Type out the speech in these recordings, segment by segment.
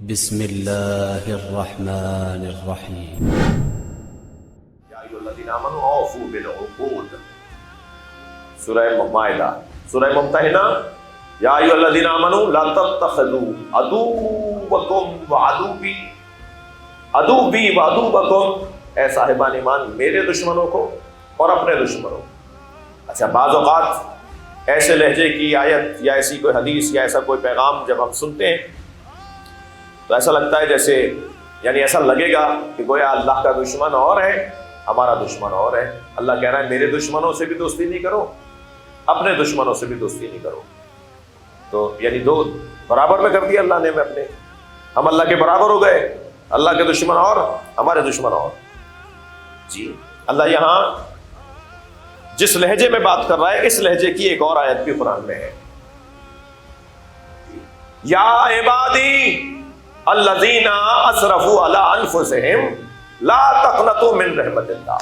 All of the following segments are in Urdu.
بسم الله الرحمن الرحيم. یا ایھا الذین آمنوا اوفوا بالعقود، سورہ مائدہ، سورہ ممتحنہ. یا ایھا الذین آمنوا لا تتخذوا عدوکم عدوی وعدوکم، اے صاحبان ایمان میرے دشمنوں کو اور اپنے دشمنوں. اچھا، بعض اوقات ایسے لہجے کی آیت یا ایسی کوئی حدیث یا ایسا کوئی پیغام جب ہم سنتے ہیں تو ایسا لگتا ہے جیسے، یعنی ایسا لگے گا کہ گویا اللہ کا دشمن اور ہے، ہمارا دشمن اور ہے. اللہ کہہ رہا ہے میرے دشمنوں سے بھی دوستی نہیں کرو، اپنے دشمنوں سے بھی دوستی نہیں کرو. تو یعنی دو برابر میں کر دیا اللہ نے. میں اپنے ہم اللہ کے برابر ہو گئے، اللہ کے دشمن اور ہمارے دشمن اور. جی اللہ یہاں جس لہجے میں بات کر رہا ہے اس لہجے کی ایک اور آیت بھی قرآن میں ہے. یا عبادی الذین اسرفوا علی انفسہم لا تقنطوا من رحمت اللہ،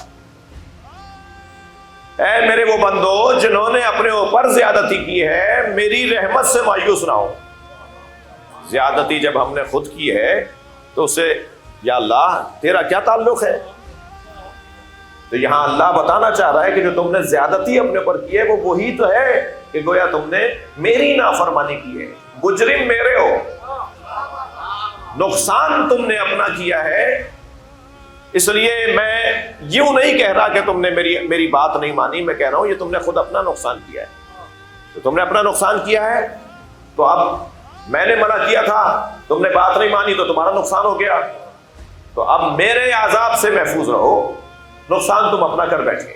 اے میرے وہ بندو جنہوں نے اپنے اوپر زیادتی کی ہے میری رحمت سے مایوس نہ ہو. زیادتی جب ہم نے خود کی ہے تو اسے یا اللہ تیرا کیا تعلق ہے. تو یہاں اللہ بتانا چاہ رہا ہے کہ جو تم نے زیادتی اپنے اوپر کی ہے وہ وہی تو ہے کہ گویا تم نے میری نافرمانی کی ہے. مجرم میرے ہو، نقصان تم نے اپنا کیا ہے. اس لیے میں یوں نہیں کہہ رہا کہ تم نے میری بات نہیں مانی، میں کہہ رہا ہوں یہ تم نے خود اپنا نقصان کیا ہے. تو تم نے اپنا نقصان کیا ہے تو اب میں نے منع کیا تھا، تم نے بات نہیں مانی تو تمہارا نقصان ہو گیا. تو اب میرے عذاب سے محفوظ رہو، نقصان تم اپنا کر بیٹھے.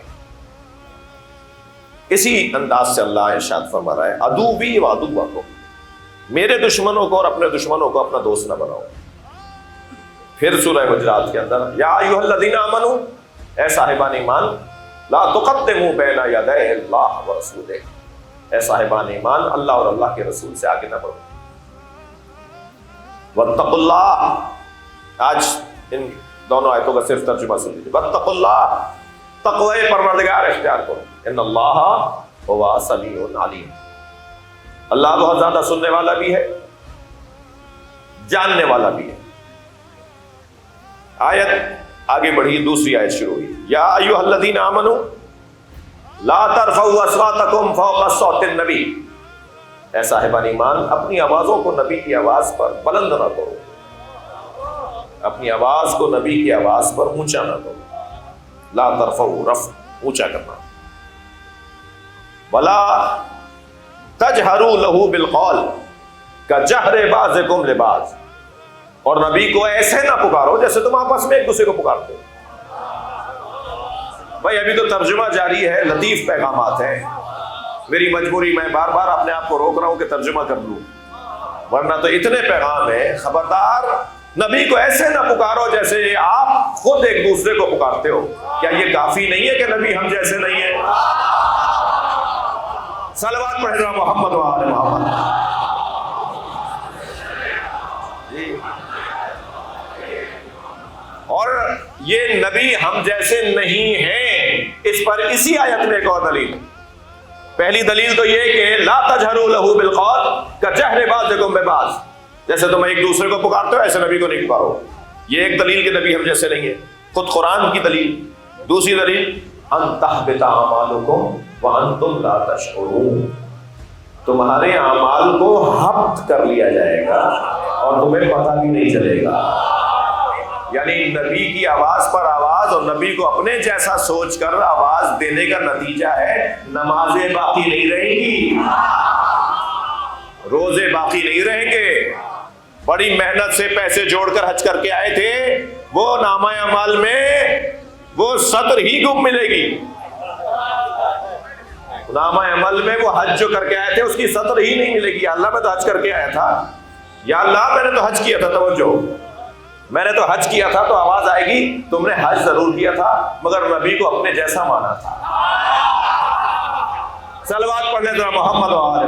اسی انداز سے اللہ ارشاد فرما رہا ہے عدوی وعدوکم، میرے دشمنوں کو اور اپنے دشمنوں کو اپنا دوست نہ بناؤ. پھر سورہ حجرات کے اندر یا ایھا الذین آمنوا، اے صاحبان ایمان لا تقدموا بین یدی اللہ ورسولہ، اے صاحبان ایمان اللہ اور اللہ کے رسول سے آگے نہ بڑھو. واتقوا اللہ، آج ان دونوں آیتوں کا صرف ترجمہ سن لیجیے. واتقوا اللہ، تقوی پروردگار اختیار کرو. ان اللہ هو سمیع علیم، اللہ بہت زیادہ سننے والا بھی ہے، جاننے والا بھی ہے. آیت آگے بڑھی، دوسری آیت شروع ہوئی. یا ایھا الذین آمنوا لا ترفعوا اصواتکم فوق صوت النبی، اے صاحبان ایمان اپنی آوازوں کو نبی کی آواز پر بلند نہ کرو، اپنی آواز کو نبی کی آواز پر اونچا نہ کرو. لا ترفعوا، رفع اونچا کرنا. ولا تجہروا لہ بالقول کجہر بعضکم لبعض، اور نبی کو ایسے نہ پکارو جیسے تم آپس میں ایک دوسرے کو پکارتے ہو. بھائی ابھی تو ترجمہ جاری ہے، لطیف پیغامات ہیں. میری مجبوری، میں بار بار اپنے آپ کو روک رہا ہوں کہ ترجمہ کر لوں، ورنہ تو اتنے پیغام ہیں. خبردار نبی کو ایسے نہ پکارو جیسے آپ خود ایک دوسرے کو پکارتے ہو. کیا یہ کافی نہیں ہے کہ نبی ہم جیسے نہیں ہے؟ صلوات پڑھ رہا محمد و آل محمد. اور یہ نبی ہم جیسے نہیں ہیں، اس پر اسی آیت میں ایک اور دلیل. پہلی دلیل تو یہ کہ لا تجہروا لہ بالقول کجہر بعضکم ببعض، جیسے تم ایک دوسرے کو پکارتے ہو ایسے نبی کو نہیں پکارو. یہ ایک دلیل کہ نبی ہم جیسے نہیں ہے، خود قرآن کی دلیل. دوسری دلیل ان تحبط اعمالکم وانتم لا تشعرون، تمہارے اعمال کو حبط کر لیا جائے گا اور تمہیں پتہ بھی نہیں چلے گا. یعنی نبی کی آواز پر آواز اور نبی کو اپنے جیسا سوچ کر آواز دینے کا نتیجہ ہے نمازیں باقی نہیں رہیں گی، روزے باقی نہیں رہیں گے. بڑی محنت سے پیسے جوڑ کر حج کر کے آئے تھے، وہ نامہ اعمال میں وہ سطر ہی گم ملے گی. نامہ عمل میں وہ حج جو کر کے آئے تھے اس کی سطر ہی نہیں ملے گی. یا اللہ میں تو حج کر کے آیا تھا، یا اللہ میں نے تو حج کیا تھا. توجہ، میں نے تو حج کیا تھا. تو آواز آئے گی تم نے حج ضرور کیا تھا مگر نبی کو اپنے جیسا مانا تھا. صلوات پڑھنے ذرا محمد و آل